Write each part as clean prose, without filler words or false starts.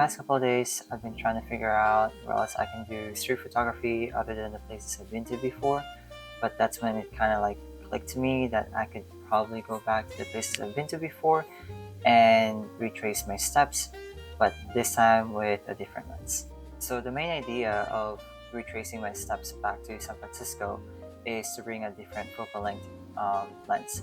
past couple of days, I've been trying to figure out where else I can do street photography other than the places I've been to before. But that's when it kind of like clicked to me that I could probably go back to the places I've been to before and retrace my steps, but this time with a different lens. So the main idea of retracing my steps back to San Francisco is to bring a different focal length lens.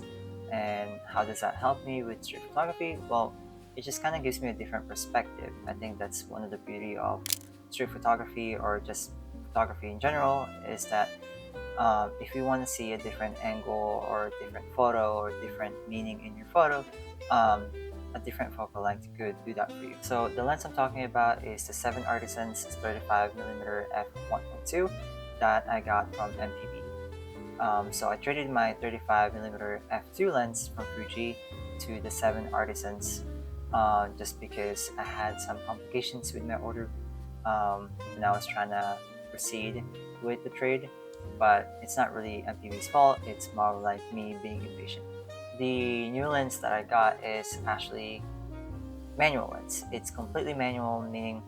And how does that help me with street photography? Well, it just kind of gives me a different perspective. I think that's one of the beauty of street photography or just photography in general, is that if you want to see a different angle or a different photo or different meaning in your photo, a different focal length could do that for you. So the lens I'm talking about is the 7Artisans 35mm f1.2 that I got from MPB. So I traded my 35mm f2 lens from Fuji to the 7Artisans just because I had some complications with my order and I was trying to proceed with the trade, but it's not really MPB's fault, it's more like me being impatient. The new lens that I got is actually manual lens. It's completely manual, meaning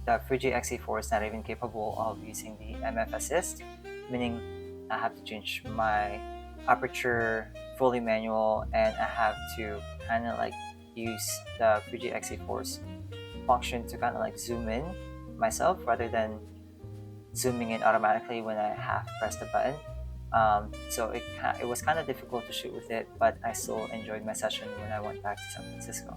the Fuji XE-4 is not even capable of using the MF assist, meaning I have to change my aperture fully manual, and I have to kind of like use the Fuji XE-4's function to kind of like zoom in myself rather than zooming in automatically when I half press the button. So it was kind of difficult to shoot with it, but I still enjoyed my session when I went back to San Francisco.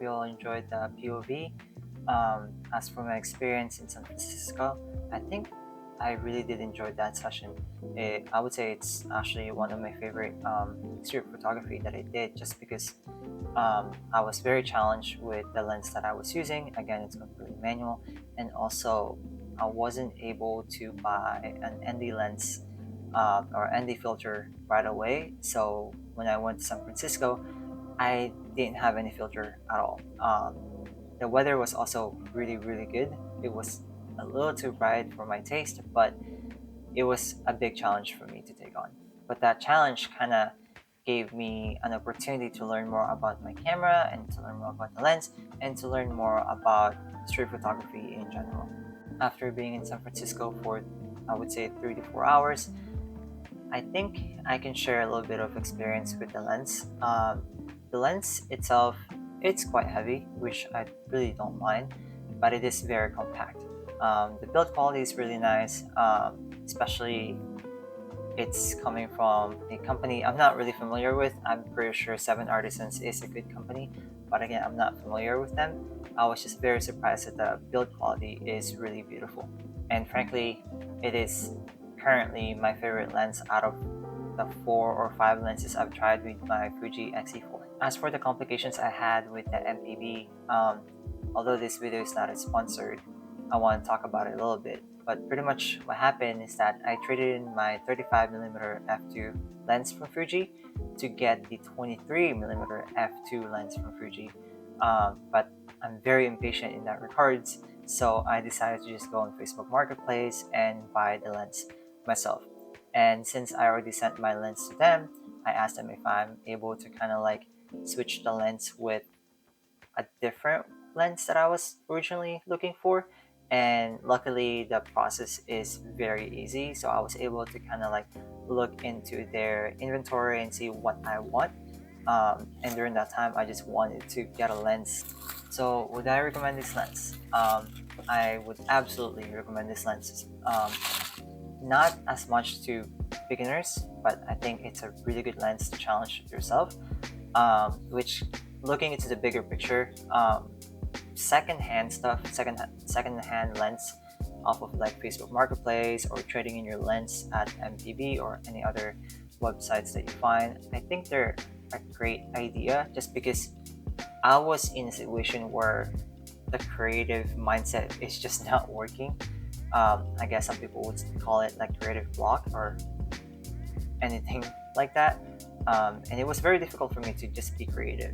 hope you all enjoyed the POV. As for my experience in San Francisco, I think I really did enjoy that session. I would say it's actually one of my favorite street photography that I did, just because I was very challenged with the lens that I was using. Again, it's completely manual, and also I wasn't able to buy an ND lens or ND filter right away. So when I went to San Francisco, I didn't have any filter at all. The weather was also really good. It was a little too bright for my taste, but it was a big challenge for me to take on. But that challenge kind of gave me an opportunity to learn more about my camera and to learn more about the lens and to learn more about street photography in general. After being in San Francisco for, I would say, 3 to 4 hours, I think I can share a little bit of experience with the lens. The lens itself, it's quite heavy, which I really don't mind, but it is very compact. The build quality is really nice, especially it's coming from a company I'm not really familiar with. I'm pretty sure 7Artisans is a good company, but again, I'm not familiar with them. I was just very surprised that the build quality is really beautiful. And frankly, it is currently my favorite lens out of the 4 or 5 lenses I've tried with my Fuji XE-4. As for the complications I had with the MPB, although this video is not sponsored, I want to talk about it a little bit. But pretty much what happened is that I traded in my 35mm f2 lens from Fuji to get the 23mm f2 lens from Fuji. But I'm very impatient in that regards, so I decided to just go on Facebook Marketplace and buy the lens myself. And since I already sent my lens to them, I asked them if I'm able to kind of like switch the lens with a different lens that I was originally looking for. And luckily the process is very easy, so I was able to kind of like look into their inventory and see what I want. And during that time I just wanted to get a lens. So would I recommend this lens? I would absolutely recommend this lens. Not as much to beginners, but I think it's a really good lens to challenge yourself, which looking into the bigger picture, secondhand stuff, secondhand lens off of like Facebook Marketplace or trading in your lens at MPB or any other websites that you find, I think they're a great idea, just because I was in a situation where the creative mindset is just not working. I guess some people would call it like creative block or anything like that. And it was very difficult for me to just be creative.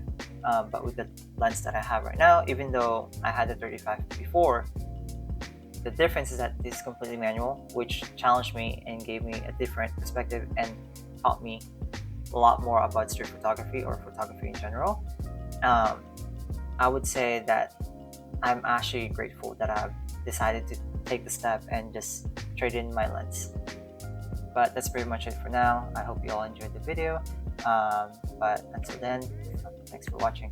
But with the lens that I have right now, even though I had the 35 before, the difference is that it's completely manual, which challenged me and gave me a different perspective and taught me a lot more about street photography or photography in general. I would say that I'm actually grateful that I've decided to take the step and just trade in my lens. But that's pretty much it for now. I hope you all enjoyed the video. But until then, thanks for watching.